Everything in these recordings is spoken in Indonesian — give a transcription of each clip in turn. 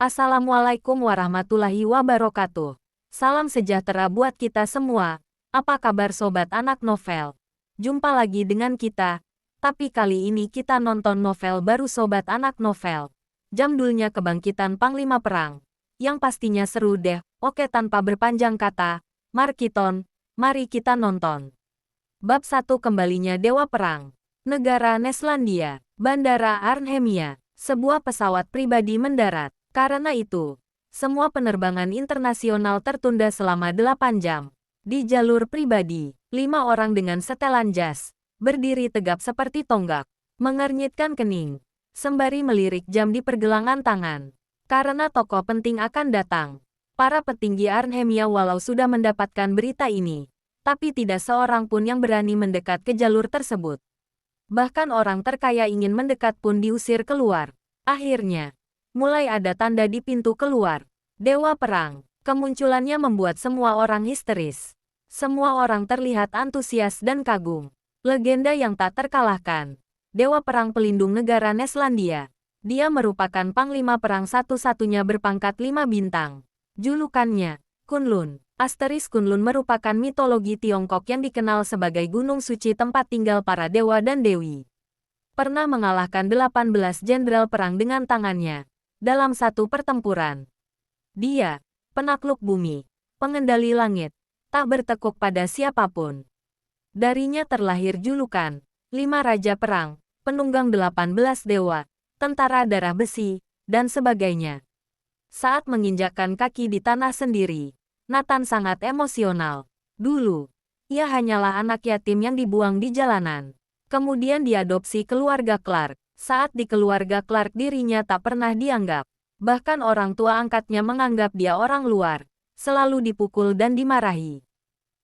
Assalamualaikum warahmatullahi wabarakatuh. Salam sejahtera buat kita semua. Apa kabar sobat anak novel? Jumpa lagi dengan kita. Tapi kali ini kita nonton novel baru sobat anak novel. Jamdulnya Kebangkitan Panglima Perang. Yang pastinya seru deh. Oke, tanpa berpanjang kata, Markiton, mari kita nonton. Bab 1, Kembalinya Dewa Perang. Negara Neslandia, Bandara Arnhemia. Sebuah pesawat pribadi mendarat. Karena itu, semua penerbangan internasional tertunda selama 8 jam. Di jalur pribadi, 5 orang dengan setelan jas, berdiri tegap seperti tonggak, mengernyitkan kening, sembari melirik jam di pergelangan tangan. Karena tokoh penting akan datang. Para petinggi Arnhemia walau sudah mendapatkan berita ini, tapi tidak seorang pun yang berani mendekat ke jalur tersebut. Bahkan orang terkaya ingin mendekat pun diusir keluar. Akhirnya, mulai ada tanda di pintu keluar. Dewa Perang. Kemunculannya membuat semua orang histeris. Semua orang terlihat antusias dan kagum. Legenda yang tak terkalahkan. Dewa Perang pelindung negara Neslandia. Dia merupakan panglima perang satu-satunya berpangkat 5 bintang. Julukannya, Kunlun. Kunlun merupakan mitologi Tiongkok yang dikenal sebagai gunung suci tempat tinggal para dewa dan dewi. Pernah mengalahkan 18 jenderal perang dengan tangannya. Dalam satu pertempuran, dia, penakluk bumi, pengendali langit, tak bertekuk pada siapapun. Darinya terlahir julukan, 5 Raja Perang, penunggang 18 dewa, tentara darah besi, dan sebagainya. Saat menginjakkan kaki di tanah sendiri, Nathan sangat emosional. Dulu, ia hanyalah anak yatim yang dibuang di jalanan. Kemudian diadopsi keluarga Clark. Saat di keluarga Clark dirinya tak pernah dianggap. Bahkan orang tua angkatnya menganggap dia orang luar. Selalu dipukul dan dimarahi.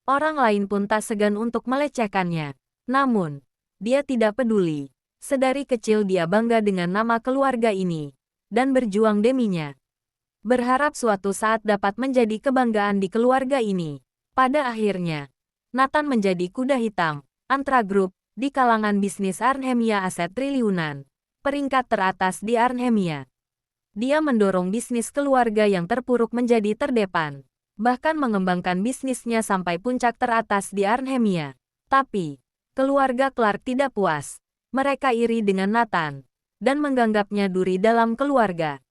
Orang lain pun tak segan untuk melecehkannya. Namun, dia tidak peduli. Sedari kecil dia bangga dengan nama keluarga ini. Dan berjuang deminya. Berharap suatu saat dapat menjadi kebanggaan di keluarga ini. Pada akhirnya, Nathan menjadi kuda hitam, Antra Group, di kalangan bisnis Arnhemia aset triliunan, peringkat teratas di Arnhemia. Dia mendorong bisnis keluarga yang terpuruk menjadi terdepan, bahkan mengembangkan bisnisnya sampai puncak teratas di Arnhemia. Tapi, keluarga Clark tidak puas. Mereka iri dengan Nathan, dan menganggapnya duri dalam keluarga.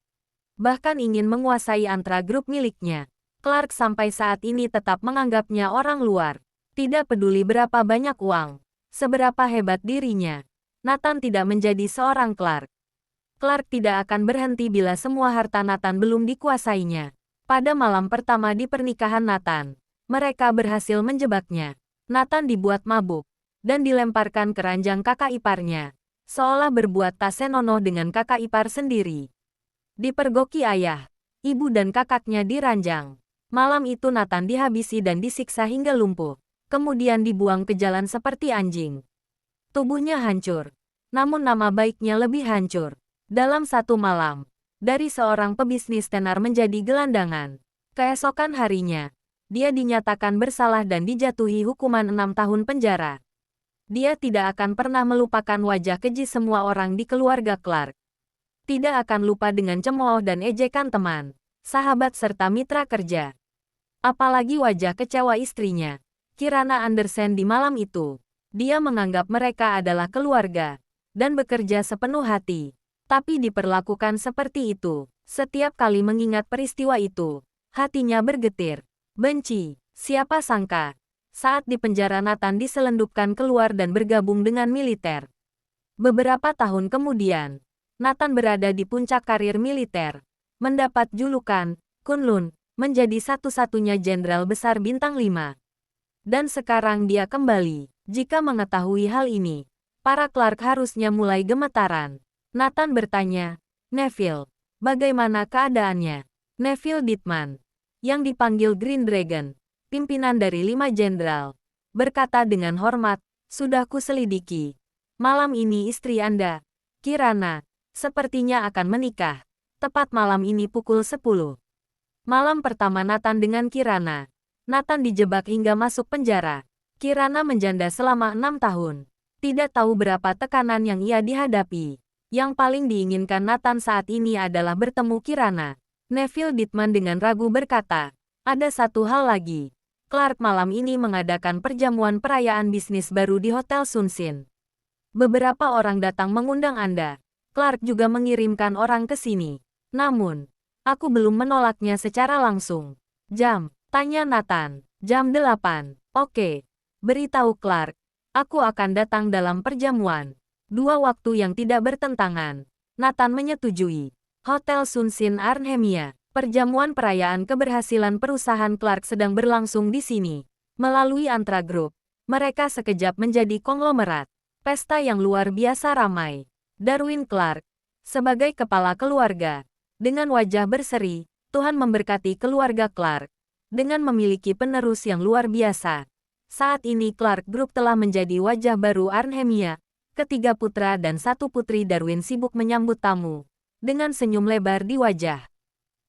Bahkan ingin menguasai Antra Group miliknya. Clark sampai saat ini tetap menganggapnya orang luar. Tidak peduli berapa banyak uang, seberapa hebat dirinya, Nathan tidak menjadi seorang Clark. Clark tidak akan berhenti bila semua harta Nathan belum dikuasainya. Pada malam pertama di pernikahan Nathan, mereka berhasil menjebaknya. Nathan dibuat mabuk, dan dilemparkan ke ranjang kakak iparnya, seolah berbuat tak senonoh dengan kakak ipar sendiri. Dipergoki ayah, ibu dan kakaknya di ranjang. Malam itu Nathan dihabisi dan disiksa hingga lumpuh. Kemudian dibuang ke jalan seperti anjing. Tubuhnya hancur, namun nama baiknya lebih hancur. Dalam satu malam, dari seorang pebisnis tenar menjadi gelandangan. Keesokan harinya, dia dinyatakan bersalah dan dijatuhi hukuman 6 tahun penjara. Dia tidak akan pernah melupakan wajah keji semua orang di keluarga Clark. Tidak akan lupa dengan cemooh dan ejekan teman, sahabat serta mitra kerja. Apalagi wajah kecewa istrinya, Kirana Andersen di malam itu. Dia menganggap mereka adalah keluarga, dan bekerja sepenuh hati. Tapi diperlakukan seperti itu. Setiap kali mengingat peristiwa itu, hatinya bergetir. Benci, siapa sangka. Saat di penjara Nathan diselundupkan keluar dan bergabung dengan militer. Beberapa tahun kemudian, Nathan berada di puncak karir militer. Mendapat julukan, Kunlun, menjadi satu-satunya jenderal besar bintang 5. Dan sekarang dia kembali. Jika mengetahui hal ini, para Clark harusnya mulai gemetaran. Nathan bertanya, Neville, bagaimana keadaannya? Neville Dittman, yang dipanggil Green Dragon, pimpinan dari 5 jenderal, berkata dengan hormat, sudah kuselidiki. Malam ini istri Anda, Kirana, sepertinya akan menikah. Tepat malam ini pukul 10. Malam pertama Nathan dengan Kirana. Nathan dijebak hingga masuk penjara. Kirana menjanda selama 6 tahun. Tidak tahu berapa tekanan yang ia dihadapi. Yang paling diinginkan Nathan saat ini adalah bertemu Kirana. Neville Ditman dengan ragu berkata, ada satu hal lagi. Clark malam ini mengadakan perjamuan perayaan bisnis baru di Hotel Sunsin. Beberapa orang datang mengundang Anda. Clark juga mengirimkan orang ke sini. Namun, aku belum menolaknya secara langsung. Jam? Tanya Nathan. Jam 8. Oke. Beritahu Clark. Aku akan datang dalam perjamuan. Dua waktu yang tidak bertentangan. Nathan menyetujui. Hotel Sunsin Arnhemia. Perjamuan perayaan keberhasilan perusahaan Clark sedang berlangsung di sini. Melalui Antra Group, mereka sekejap menjadi konglomerat. Pesta yang luar biasa ramai. Darwin Clark, sebagai kepala keluarga, dengan wajah berseri, Tuhan memberkati keluarga Clark. Dengan memiliki penerus yang luar biasa. Saat ini Clark Group telah menjadi wajah baru Arnhemia. Ketiga putra dan satu putri Darwin sibuk menyambut tamu. Dengan senyum lebar di wajah.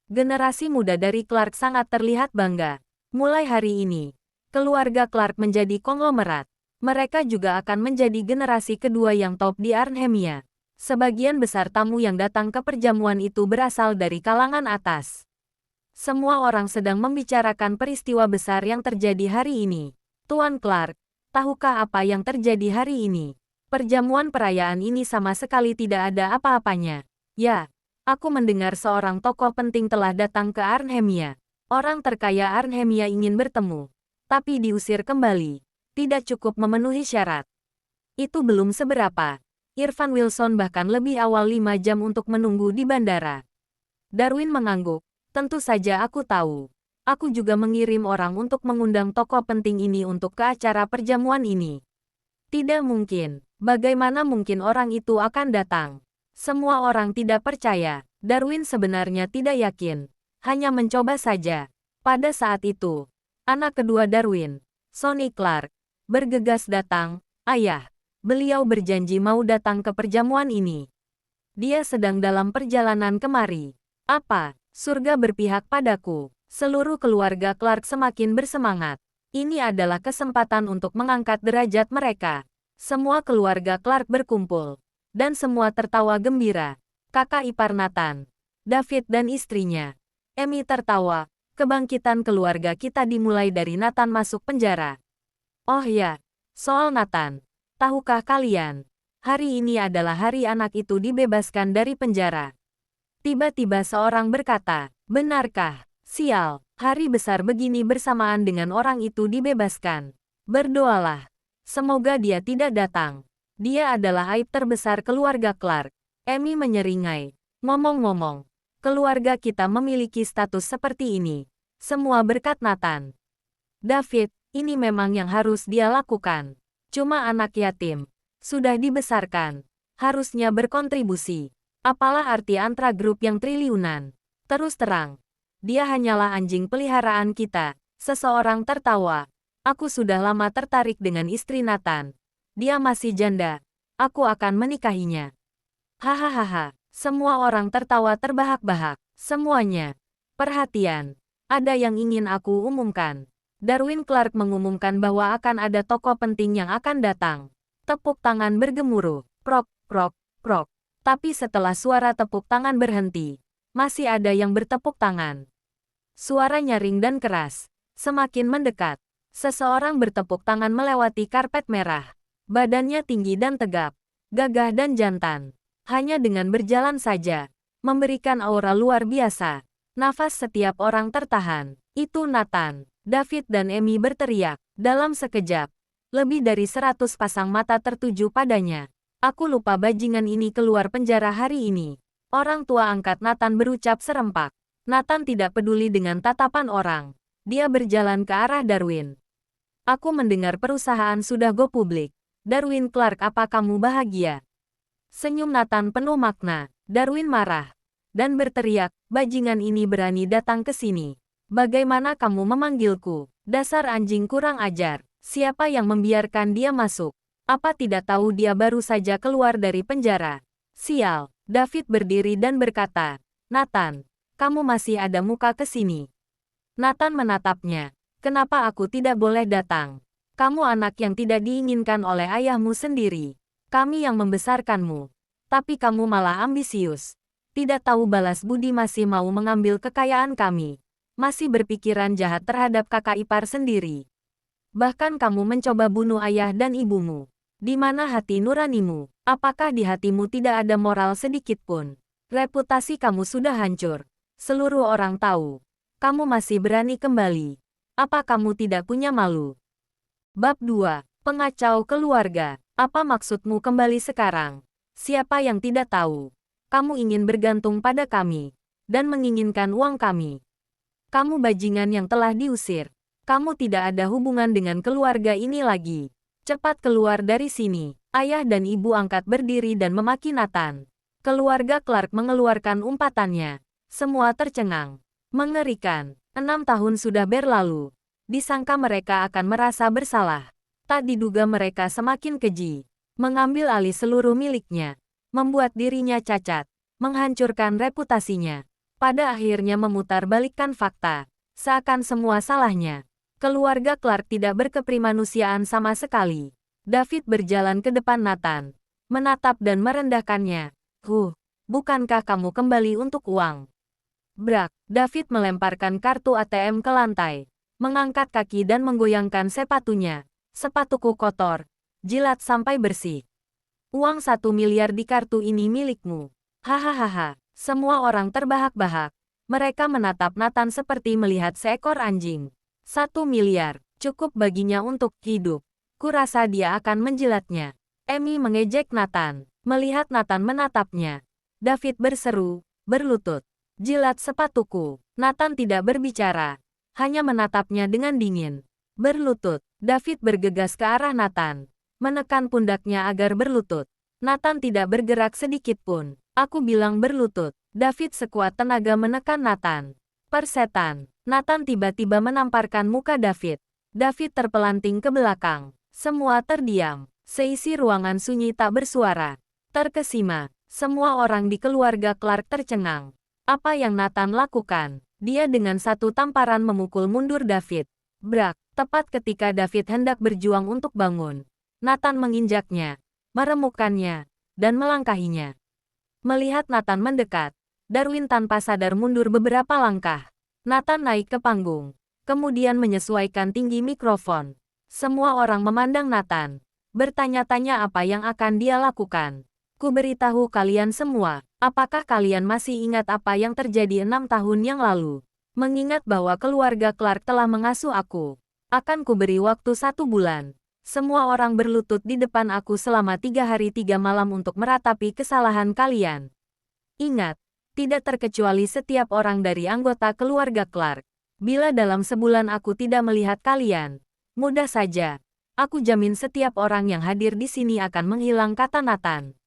Generasi muda dari Clark sangat terlihat bangga. Mulai hari ini, keluarga Clark menjadi konglomerat. Mereka juga akan menjadi generasi kedua yang top di Arnhemia. Sebagian besar tamu yang datang ke perjamuan itu berasal dari kalangan atas. Semua orang sedang membicarakan peristiwa besar yang terjadi hari ini. Tuan Clark, tahukah apa yang terjadi hari ini? Perjamuan perayaan ini sama sekali tidak ada apa-apanya. Ya, aku mendengar seorang tokoh penting telah datang ke Arnhemia. Orang terkaya Arnhemia ingin bertemu, tapi diusir kembali. Tidak cukup memenuhi syarat. Itu belum seberapa. Irfan Wilson bahkan lebih awal 5 jam untuk menunggu di bandara. Darwin mengangguk. Tentu saja aku tahu. Aku juga mengirim orang untuk mengundang tokoh penting ini untuk ke acara perjamuan ini. Tidak mungkin. Bagaimana mungkin orang itu akan datang? Semua orang tidak percaya. Darwin sebenarnya tidak yakin. Hanya mencoba saja. Pada saat itu, anak kedua Darwin, Sonny Clark, bergegas datang. Ayah, beliau berjanji mau datang ke perjamuan ini. Dia sedang dalam perjalanan kemari. Apa? Surga berpihak padaku. Seluruh keluarga Clark semakin bersemangat. Ini adalah kesempatan untuk mengangkat derajat mereka. Semua keluarga Clark berkumpul. Dan semua tertawa gembira. Kakak ipar Nathan, David dan istrinya, Amy tertawa. Kebangkitan keluarga kita dimulai dari Nathan masuk penjara. Oh ya, soal Nathan. Tahukah kalian? Hari ini adalah hari anak itu dibebaskan dari penjara. Tiba-tiba seorang berkata, benarkah? Sial, hari besar begini bersamaan dengan orang itu dibebaskan. Berdoalah. Semoga dia tidak datang. Dia adalah aib terbesar keluarga Clark. Amy menyeringai. Ngomong-ngomong, keluarga kita memiliki status seperti ini. Semua berkat Nathan. David, ini memang yang harus dia lakukan. Cuma anak yatim. Sudah dibesarkan. Harusnya berkontribusi. Apalah arti Antra Group yang triliunan? Terus terang. Dia hanyalah anjing peliharaan kita. Seseorang tertawa. Aku sudah lama tertarik dengan istri Nathan. Dia masih janda. Aku akan menikahinya. Hahaha. Semua orang tertawa terbahak-bahak. Semuanya. Perhatian. Ada yang ingin aku umumkan. Darwin Clark mengumumkan bahwa akan ada tokoh penting yang akan datang. Tepuk tangan bergemuruh. Prok, prok, prok. Tapi setelah suara tepuk tangan berhenti, masih ada yang bertepuk tangan. Suara nyaring dan keras. Semakin mendekat. Seseorang bertepuk tangan melewati karpet merah. Badannya tinggi dan tegap. Gagah dan jantan. Hanya dengan berjalan saja. Memberikan aura luar biasa. Nafas setiap orang tertahan. Itu Nathan. David dan Amy berteriak. Dalam sekejap, lebih dari 100 pasang mata tertuju padanya. Aku lupa bajingan ini keluar penjara hari ini. Orang tua angkat Nathan berucap serempak. Nathan tidak peduli dengan tatapan orang. Dia berjalan ke arah Darwin. Aku mendengar perusahaan sudah go publik. Darwin Clark, apa kamu bahagia? Senyum Nathan penuh makna. Darwin marah. Dan berteriak, bajingan ini berani datang ke sini. Bagaimana kamu memanggilku? Dasar anjing kurang ajar. Siapa yang membiarkan dia masuk? Apa tidak tahu dia baru saja keluar dari penjara? Sial. David berdiri dan berkata, Nathan, kamu masih ada muka ke sini. Nathan menatapnya. Kenapa aku tidak boleh datang? Kamu anak yang tidak diinginkan oleh ayahmu sendiri. Kami yang membesarkanmu. Tapi kamu malah ambisius. Tidak tahu balas budi masih mau mengambil kekayaan kami. Masih berpikiran jahat terhadap kakak ipar sendiri. Bahkan kamu mencoba bunuh ayah dan ibumu. Di mana hati nuranimu? Apakah di hatimu tidak ada moral sedikit pun? Reputasi kamu sudah hancur. Seluruh orang tahu. Kamu masih berani kembali. Apa kamu tidak punya malu? Bab 2. Pengacau keluarga. Apa maksudmu kembali sekarang? Siapa yang tidak tahu? Kamu ingin bergantung pada kami. Dan menginginkan uang kami. Kamu bajingan yang telah diusir. Kamu tidak ada hubungan dengan keluarga ini lagi. Cepat keluar dari sini. Ayah dan ibu angkat berdiri dan memaki Nathan. Keluarga Clark mengeluarkan umpatannya. Semua tercengang. Mengerikan. 6 tahun sudah berlalu. Disangka mereka akan merasa bersalah. Tak diduga mereka semakin keji. Mengambil alih seluruh miliknya. Membuat dirinya cacat. Menghancurkan reputasinya. Pada akhirnya memutarbalikkan fakta. Seakan semua salahnya. Keluarga Clark tidak berkeprimanusiaan sama sekali. David berjalan ke depan Nathan. Menatap dan merendahkannya. Bukankah kamu kembali untuk uang? Brak, David melemparkan kartu ATM ke lantai. Mengangkat kaki dan menggoyangkan sepatunya. Sepatuku kotor. Jilat sampai bersih. Uang 1 miliar di kartu ini milikmu. Hahaha. Semua orang terbahak-bahak. Mereka menatap Nathan seperti melihat seekor anjing. 1 miliar. Cukup baginya untuk hidup. Kurasa dia akan menjilatnya. Amy mengejek Nathan. Melihat Nathan menatapnya. David berseru, berlutut. Jilat sepatuku. Nathan tidak berbicara. Hanya menatapnya dengan dingin. Berlutut. David bergegas ke arah Nathan. Menekan pundaknya agar berlutut. Nathan tidak bergerak sedikit pun. Aku bilang berlutut. David sekuat tenaga menekan Nathan. Persetan. Nathan tiba-tiba menamparkan muka David. David terpelanting ke belakang. Semua terdiam. Seisi ruangan sunyi tak bersuara. Terkesima. Semua orang di keluarga Clark tercengang. Apa yang Nathan lakukan? Dia dengan satu tamparan memukul mundur David. Brak. Tepat ketika David hendak berjuang untuk bangun. Nathan menginjaknya, meremukkannya, dan melangkahinya. Melihat Nathan mendekat, Darwin tanpa sadar mundur beberapa langkah. Nathan naik ke panggung, kemudian menyesuaikan tinggi mikrofon. Semua orang memandang Nathan, bertanya-tanya apa yang akan dia lakukan. Ku beritahu kalian semua, apakah kalian masih ingat apa yang terjadi 6 tahun yang lalu? Mengingat bahwa keluarga Clark telah mengasuh aku. Akan kuberi waktu 1 bulan. Semua orang berlutut di depan aku selama 3 hari 3 malam untuk meratapi kesalahan kalian. Ingat, tidak terkecuali setiap orang dari anggota keluarga Clark. Bila dalam sebulan aku tidak melihat kalian, mudah saja. Aku jamin setiap orang yang hadir di sini akan menghilang, kata Nathan.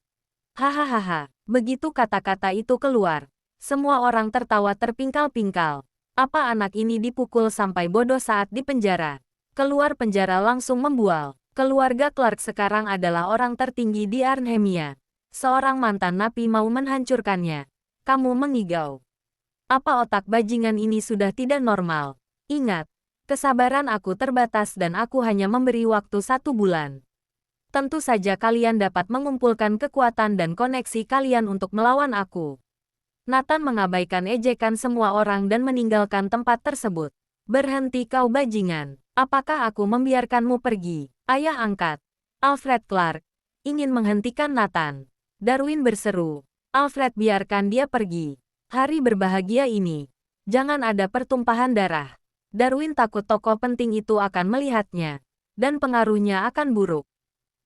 Hahaha, begitu kata-kata itu keluar. Semua orang tertawa terpingkal-pingkal. Apa anak ini dipukul sampai bodoh saat di penjara? Keluar penjara langsung membual. Keluarga Clark sekarang adalah orang tertinggi di Arnhemia. Seorang mantan napi mau menghancurkannya. Kamu mengigau. Apa otak bajingan ini sudah tidak normal? Ingat, kesabaran aku terbatas dan aku hanya memberi waktu 1 bulan. Tentu saja kalian dapat mengumpulkan kekuatan dan koneksi kalian untuk melawan aku. Nathan mengabaikan ejekan semua orang dan meninggalkan tempat tersebut. Berhenti kau bajingan. Apakah aku membiarkanmu pergi? Ayah angkat. Alfred Clark ingin menghentikan Nathan. Darwin berseru. Alfred, biarkan dia pergi. Hari berbahagia ini. Jangan ada pertumpahan darah. Darwin takut tokoh penting itu akan melihatnya. Dan pengaruhnya akan buruk.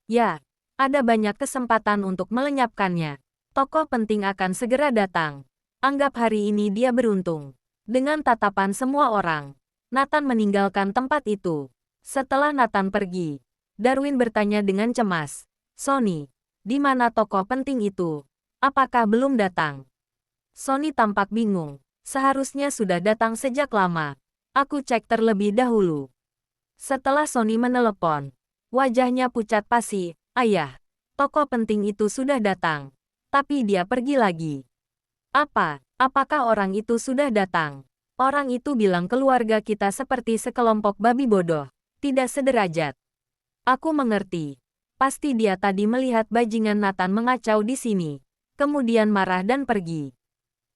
Ya, ada banyak kesempatan untuk melenyapkannya. Tokoh penting akan segera datang. Anggap hari ini dia beruntung. Dengan tatapan semua orang, Nathan meninggalkan tempat itu. Setelah Nathan pergi, Darwin bertanya dengan cemas. Sonny, di mana tokoh penting itu? Apakah belum datang? Sonny tampak bingung. Seharusnya sudah datang sejak lama. Aku cek terlebih dahulu. Setelah Sonny menelepon, wajahnya pucat pasi. Ayah, tokoh penting itu sudah datang. Tapi dia pergi lagi. Apakah orang itu sudah datang? Orang itu bilang keluarga kita seperti sekelompok babi bodoh. Tidak sederajat. Aku mengerti. Pasti dia tadi melihat bajingan Nathan mengacau di sini. Kemudian marah dan pergi.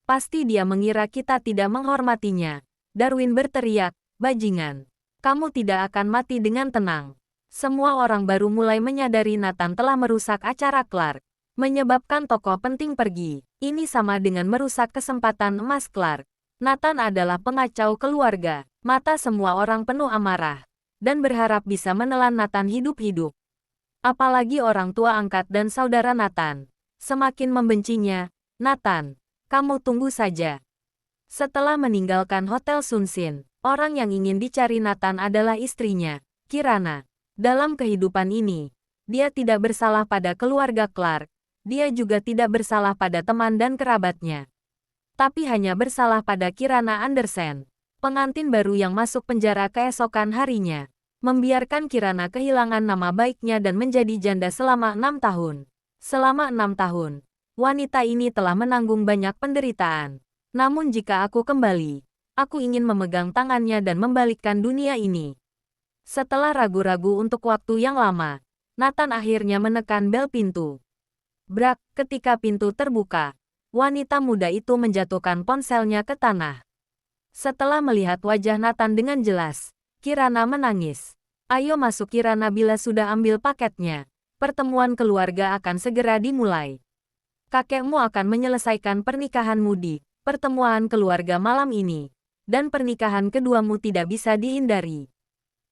Pasti dia mengira kita tidak menghormatinya. Darwin berteriak, bajingan. Kamu tidak akan mati dengan tenang. Semua orang baru mulai menyadari Nathan telah merusak acara Clark, menyebabkan tokoh penting pergi. Ini sama dengan merusak kesempatan emas Clark. Nathan adalah pengacau keluarga. Mata semua orang penuh amarah dan berharap bisa menelan Nathan hidup-hidup. Apalagi orang tua angkat dan saudara Nathan. Semakin membencinya. Nathan, kamu tunggu saja. Setelah meninggalkan Hotel Sunsin, orang yang ingin dicari Nathan adalah istrinya, Kirana. Dalam kehidupan ini, dia tidak bersalah pada keluarga Clark. Dia juga tidak bersalah pada teman dan kerabatnya. Tapi hanya bersalah pada Kirana Andersen, pengantin baru yang masuk penjara keesokan harinya. Membiarkan Kirana kehilangan nama baiknya dan menjadi janda selama 6 tahun. Selama 6 tahun, wanita ini telah menanggung banyak penderitaan. Namun jika aku kembali, aku ingin memegang tangannya dan membalikkan dunia ini. Setelah ragu-ragu untuk waktu yang lama, Nathan akhirnya menekan bel pintu. Brak, ketika pintu terbuka, wanita muda itu menjatuhkan ponselnya ke tanah. Setelah melihat wajah Nathan dengan jelas, Kirana menangis. Ayo masuk Kirana, bila sudah ambil paketnya. Pertemuan keluarga akan segera dimulai. Kakekmu akan menyelesaikan pernikahanmu di pertemuan keluarga malam ini. Dan pernikahan keduamu tidak bisa dihindari.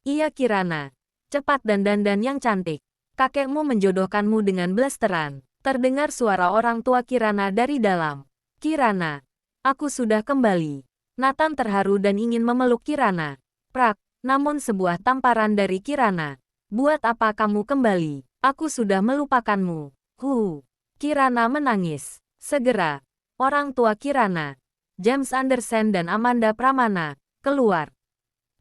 Iya Kirana, cepat dan dandan yang cantik. Kakekmu menjodohkanmu dengan blasteran. Terdengar suara orang tua Kirana dari dalam. Kirana, aku sudah kembali. Nathan terharu dan ingin memeluk Kirana. Prak, namun sebuah tamparan dari Kirana. Buat apa kamu kembali? Aku sudah melupakanmu. Kirana menangis. Segera, orang tua Kirana, James Andersen dan Amanda Pramana, keluar.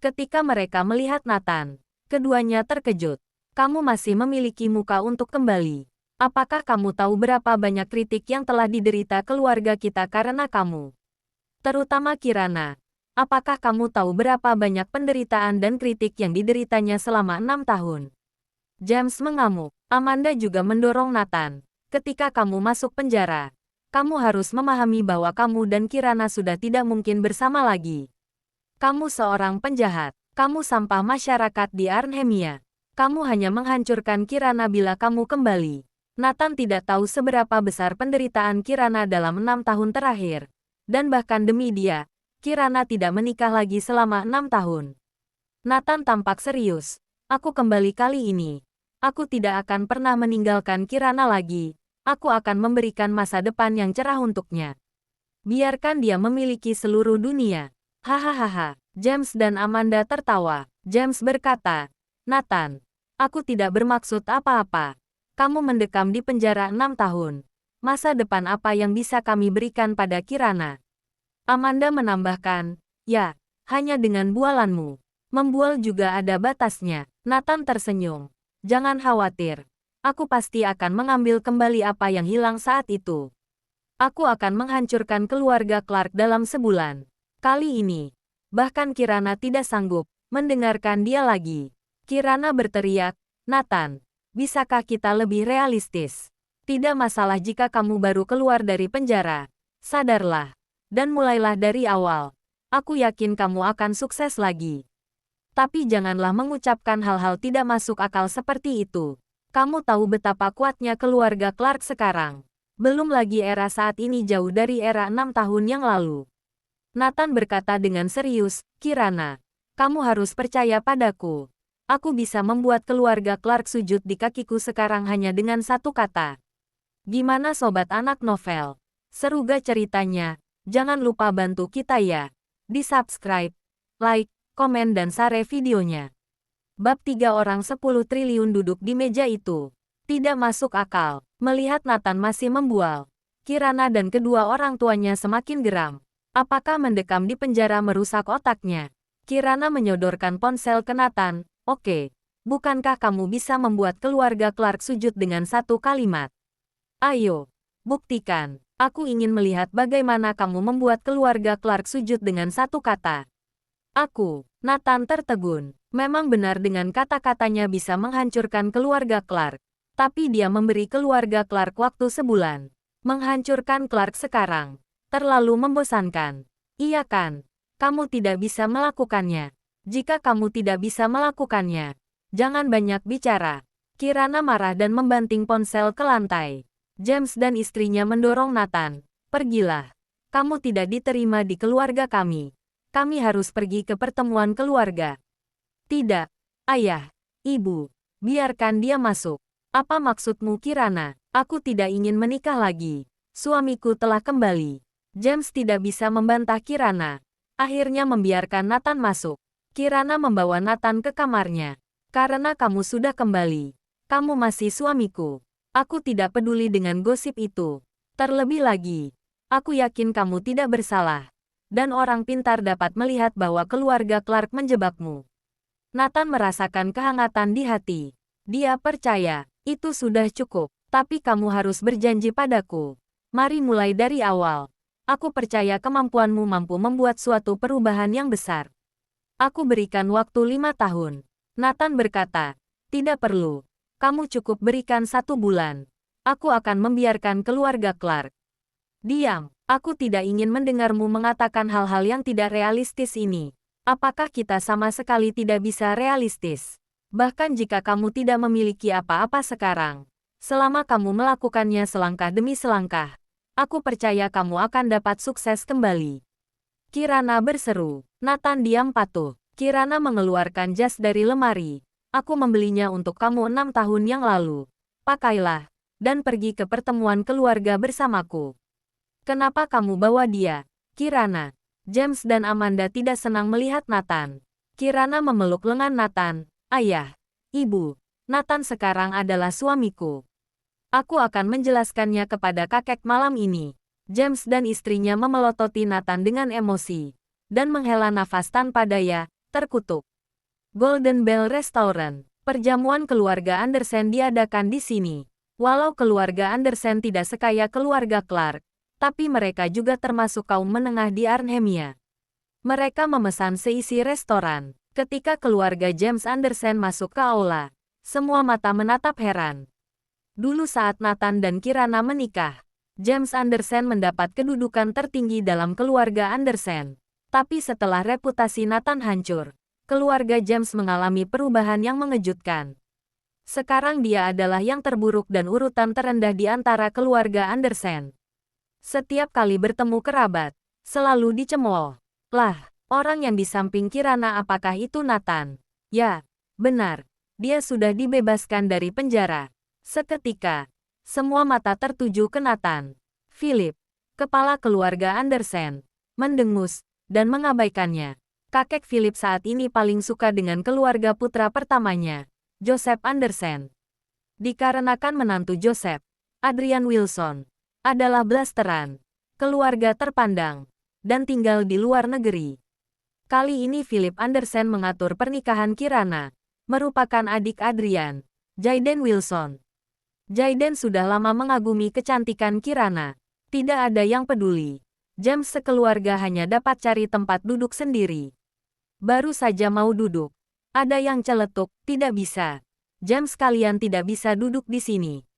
Ketika mereka melihat Nathan, keduanya terkejut. Kamu masih memiliki muka untuk kembali. Apakah kamu tahu berapa banyak kritik yang telah diderita keluarga kita karena kamu? Terutama Kirana. Apakah kamu tahu berapa banyak penderitaan dan kritik yang dideritanya selama 6 tahun? James mengamuk. Amanda juga mendorong Nathan. Ketika kamu masuk penjara, kamu harus memahami bahwa kamu dan Kirana sudah tidak mungkin bersama lagi. Kamu seorang penjahat. Kamu sampah masyarakat di Arnhemia. Kamu hanya menghancurkan Kirana bila kamu kembali. Nathan tidak tahu seberapa besar penderitaan Kirana dalam 6 tahun terakhir. Dan bahkan demi dia, Kirana tidak menikah lagi selama 6 tahun. Nathan tampak serius. Aku kembali kali ini. Aku tidak akan pernah meninggalkan Kirana lagi. Aku akan memberikan masa depan yang cerah untuknya. Biarkan dia memiliki seluruh dunia. Hahaha. James dan Amanda tertawa. James berkata, Nathan, aku tidak bermaksud apa-apa. Kamu mendekam di penjara 6 tahun. Masa depan apa yang bisa kami berikan pada Kirana? Amanda menambahkan, ya, hanya dengan bualanmu. Membual juga ada batasnya. Nathan tersenyum. Jangan khawatir. Aku pasti akan mengambil kembali apa yang hilang saat itu. Aku akan menghancurkan keluarga Clark dalam sebulan. Kali ini, bahkan Kirana tidak sanggup mendengarkan dia lagi. Kirana berteriak, Nathan, bisakah kita lebih realistis? Tidak masalah jika kamu baru keluar dari penjara. Sadarlah. Dan mulailah dari awal. Aku yakin kamu akan sukses lagi. Tapi janganlah mengucapkan hal-hal tidak masuk akal seperti itu. Kamu tahu betapa kuatnya keluarga Clark sekarang. Belum lagi era saat ini jauh dari era 6 tahun yang lalu. Nathan berkata dengan serius, Kirana, kamu harus percaya padaku. Aku bisa membuat keluarga Clark sujud di kakiku sekarang hanya dengan satu kata. Gimana sobat anak novel? Seruga ceritanya. Jangan lupa bantu kita ya. Di subscribe, like, komen dan share videonya. Bab 3 orang 10 triliun duduk di meja itu. Tidak masuk akal. Melihat Nathan masih membual, Kirana dan kedua orang tuanya semakin geram. Apakah mendekam di penjara merusak otaknya? Kirana menyodorkan ponsel ke Nathan. Oke, bukankah kamu bisa membuat keluarga Clark sujud dengan satu kalimat? Ayo, buktikan. Aku ingin melihat bagaimana kamu membuat keluarga Clark sujud dengan satu kata. Aku, Nathan tertegun. Memang benar dengan kata-katanya bisa menghancurkan keluarga Clark. Tapi dia memberi keluarga Clark waktu sebulan. Menghancurkan Clark sekarang. Terlalu membosankan. Iya kan? Kamu tidak bisa melakukannya. Jika kamu tidak bisa melakukannya, jangan banyak bicara. Kirana marah dan membanting ponsel ke lantai. James dan istrinya mendorong Nathan. Pergilah. Kamu tidak diterima di keluarga kami. Kami harus pergi ke pertemuan keluarga. Tidak. Ayah. Ibu. Biarkan dia masuk. Apa maksudmu Kirana? Aku tidak ingin menikah lagi. Suamiku telah kembali. James tidak bisa membantah Kirana. Akhirnya membiarkan Nathan masuk. Kirana membawa Nathan ke kamarnya. Karena kamu sudah kembali. Kamu masih suamiku. Aku tidak peduli dengan gosip itu. Terlebih lagi, aku yakin kamu tidak bersalah. Dan orang pintar dapat melihat bahwa keluarga Clark menjebakmu. Nathan merasakan kehangatan di hati. Dia percaya, itu sudah cukup. Tapi kamu harus berjanji padaku. Mari mulai dari awal. Aku percaya kemampuanmu mampu membuat suatu perubahan yang besar. Aku berikan waktu 5 tahun. Nathan berkata, tidak perlu. Kamu cukup berikan 1 bulan. Aku akan membiarkan keluarga Clark. Diam. Aku tidak ingin mendengarmu mengatakan hal-hal yang tidak realistis ini. Apakah kita sama sekali tidak bisa realistis? Bahkan jika kamu tidak memiliki apa-apa sekarang, selama kamu melakukannya selangkah demi selangkah, aku percaya kamu akan dapat sukses kembali. Kirana berseru. Nathan diam patuh. Kirana mengeluarkan jas dari lemari. Aku membelinya untuk kamu 6 tahun yang lalu. Pakailah, dan pergi ke pertemuan keluarga bersamaku. Kenapa kamu bawa dia? Kirana. James dan Amanda tidak senang melihat Nathan. Kirana memeluk lengan Nathan. Ayah, ibu, Nathan sekarang adalah suamiku. Aku akan menjelaskannya kepada kakek malam ini. James dan istrinya memelototi Nathan dengan emosi. Dan menghela nafas tanpa daya, terkutuk. Golden Bell Restaurant. Perjamuan keluarga Andersen diadakan di sini. Walau keluarga Andersen tidak sekaya keluarga Clark, tapi mereka juga termasuk kaum menengah di Arnhemia. Mereka memesan seisi restoran. Ketika keluarga James Andersen masuk ke aula, semua mata menatap heran. Dulu saat Nathan dan Kirana menikah, James Andersen mendapat kedudukan tertinggi dalam keluarga Andersen. Tapi setelah reputasi Nathan hancur, keluarga James mengalami perubahan yang mengejutkan. Sekarang dia adalah yang terburuk dan urutan terendah di antara keluarga Andersen. Setiap kali bertemu kerabat, selalu dicemooh. Lah, orang yang di samping Kirana apakah itu Nathan? Ya, benar. Dia sudah dibebaskan dari penjara. Seketika, semua mata tertuju ke Nathan. Philip, kepala keluarga Andersen, mendengus dan mengabaikannya. Kakek Philip saat ini paling suka dengan keluarga putra pertamanya, Joseph Andersen. Dikarenakan menantu Joseph, Adrian Wilson, adalah blasteran, keluarga terpandang, dan tinggal di luar negeri. Kali ini Philip Andersen mengatur pernikahan Kirana, merupakan adik Adrian, Jayden Wilson. Jayden sudah lama mengagumi kecantikan Kirana. Tidak ada yang peduli. James sekeluarga hanya dapat cari tempat duduk sendiri. Baru saja mau duduk. Ada yang celetuk, tidak bisa. James kalian tidak bisa duduk di sini.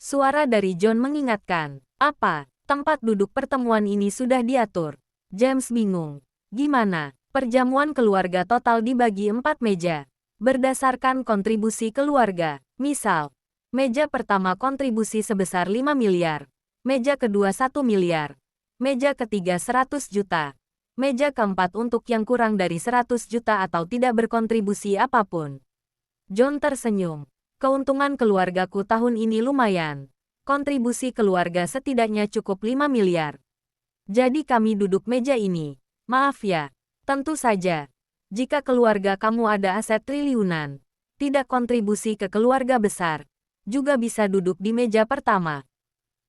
Suara dari John mengingatkan. Apa? Tempat duduk pertemuan ini sudah diatur. James bingung. Gimana? Perjamuan keluarga total dibagi 4 meja. Berdasarkan kontribusi keluarga. Misal, meja pertama kontribusi sebesar 5 miliar. Meja kedua 1 miliar. Meja ketiga 100 juta. Meja keempat untuk yang kurang dari 100 juta atau tidak berkontribusi apapun. John tersenyum. Keuntungan keluargaku tahun ini lumayan. Kontribusi keluarga setidaknya cukup 5 miliar. Jadi kami duduk meja ini. Maaf ya. Tentu saja. Jika keluarga kamu ada aset triliunan, tidak kontribusi ke keluarga besar, juga bisa duduk di meja pertama.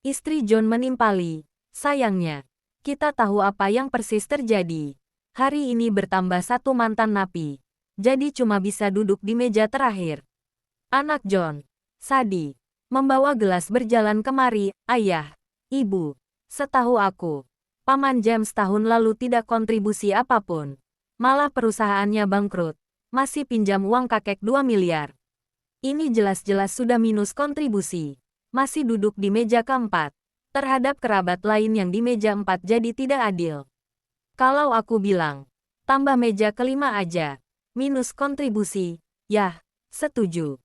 Istri John menimpali. Sayangnya, kita tahu apa yang persis terjadi. Hari ini bertambah 1 mantan napi. Jadi cuma bisa duduk di meja terakhir. Anak John, Sadie, membawa gelas berjalan kemari. Ayah, ibu, setahu aku, Paman James tahun lalu tidak kontribusi apapun. Malah perusahaannya bangkrut. Masih pinjam uang kakek 2 miliar. Ini jelas-jelas sudah minus kontribusi. Masih duduk di meja keempat. Terhadap kerabat lain yang di meja 4 jadi tidak adil. Kalau aku bilang, tambah meja kelima aja, minus kontribusi, yah, setuju.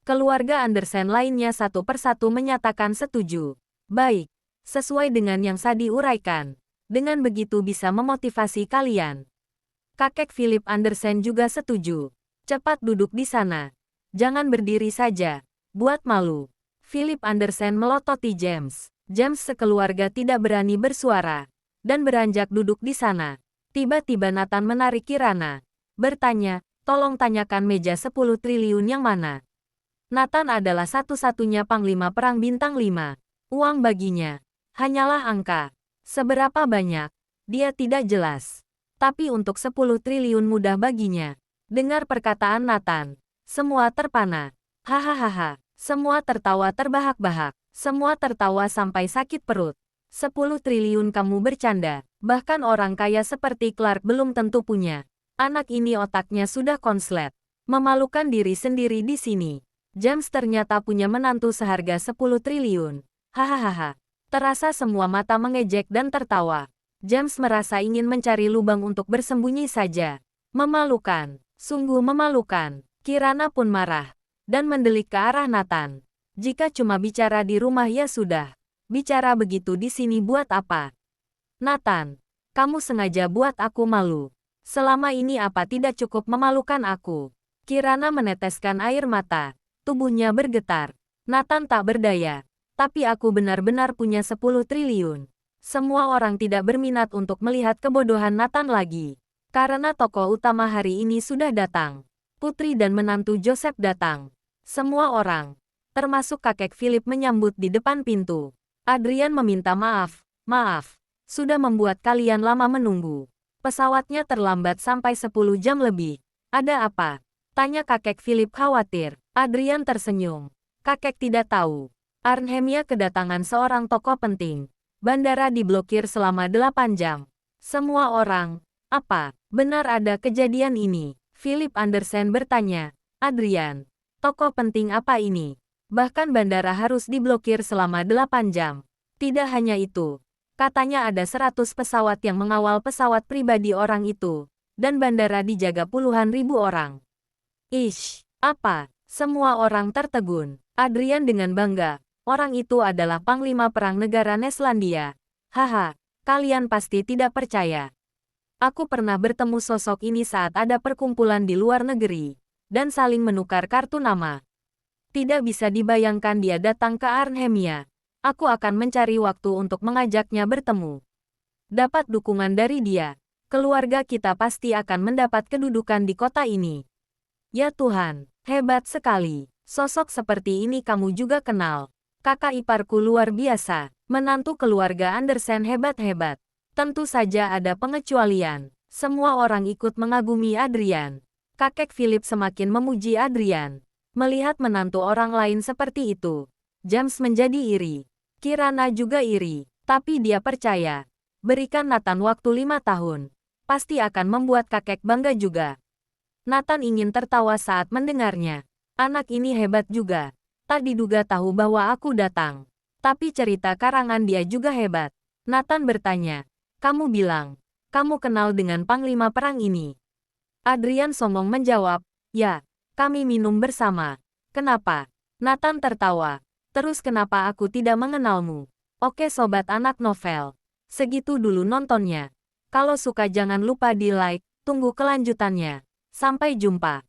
Keluarga Andersen lainnya satu persatu menyatakan setuju. Baik, sesuai dengan yang Sadi uraikan. Dengan begitu bisa memotivasi kalian. Kakek Philip Andersen juga setuju. Cepat duduk di sana. Jangan berdiri saja. Buat malu. Philip Andersen melototi James. James sekeluarga tidak berani bersuara. Dan beranjak duduk di sana. Tiba-tiba Nathan menarik Kirana. Bertanya, tolong tanyakan meja 10 triliun yang mana. Nathan adalah satu-satunya panglima perang bintang 5. Uang baginya. Hanyalah angka. Seberapa banyak? Dia tidak jelas. Tapi untuk 10 triliun mudah baginya. Dengar perkataan Nathan. Semua terpana. Hahaha. Semua tertawa terbahak-bahak. Semua tertawa sampai sakit perut. 10 triliun kamu bercanda. Bahkan orang kaya seperti Clark belum tentu punya. Anak ini otaknya sudah konslet. Memalukan diri sendiri di sini. James ternyata punya menantu seharga 10 triliun. Hahaha. Terasa semua mata mengejek dan tertawa. James merasa ingin mencari lubang untuk bersembunyi saja. Memalukan. Sungguh memalukan. Kirana pun marah. Dan mendelik ke arah Nathan. Jika cuma bicara di rumah ya sudah. Bicara begitu di sini buat apa? Nathan, kamu sengaja buat aku malu. Selama ini apa tidak cukup memalukan aku? Kirana meneteskan air mata. Tubuhnya bergetar. Nathan tak berdaya. Tapi aku benar-benar punya 10 triliun. Semua orang tidak berminat untuk melihat kebodohan Nathan lagi. Karena tokoh utama hari ini sudah datang. Putri dan menantu Joseph datang. Semua orang, termasuk kakek Philip menyambut di depan pintu. Adrian meminta maaf. Maaf, sudah membuat kalian lama menunggu. Pesawatnya terlambat sampai 10 jam lebih. Ada apa? Tanya kakek Philip khawatir. Adrian tersenyum. Kakek tidak tahu. Arnhemia kedatangan seorang tokoh penting. Bandara diblokir selama 8 jam. Semua orang, apa? Benar ada kejadian ini? Philip Andersen bertanya. Adrian, tokoh penting apa ini? Bahkan bandara harus diblokir selama 8 jam. Tidak hanya itu. Katanya ada 100 pesawat yang mengawal pesawat pribadi orang itu. Dan bandara dijaga puluhan ribu orang. Ish, apa? Semua orang tertegun. Adrian dengan bangga. Orang itu adalah panglima perang negara Neslandia. Haha, kalian pasti tidak percaya. Aku pernah bertemu sosok ini saat ada perkumpulan di luar negeri. Dan saling menukar kartu nama. Tidak bisa dibayangkan dia datang ke Arnhemia. Aku akan mencari waktu untuk mengajaknya bertemu. Dapat dukungan dari dia. Keluarga kita pasti akan mendapat kedudukan di kota ini. Ya Tuhan, hebat sekali. Sosok seperti ini kamu juga kenal. Kakak iparku luar biasa. Menantu keluarga Andersen hebat-hebat. Tentu saja ada pengecualian. Semua orang ikut mengagumi Adrian. Kakek Philip semakin memuji Adrian. Melihat menantu orang lain seperti itu, James menjadi iri. Kirana juga iri. Tapi dia percaya. Berikan Nathan waktu 5 tahun. Pasti akan membuat kakek bangga juga. Nathan ingin tertawa saat mendengarnya. Anak ini hebat juga. Tak diduga tahu bahwa aku datang. Tapi cerita karangan dia juga hebat. Nathan bertanya. Kamu bilang, kamu kenal dengan panglima perang ini. Adrian songong menjawab, ya, kami minum bersama. Kenapa? Nathan tertawa. Terus kenapa aku tidak mengenalmu? Oke sobat anak novel. Segitu dulu nontonnya. Kalau suka jangan lupa di like, tunggu kelanjutannya. Sampai jumpa.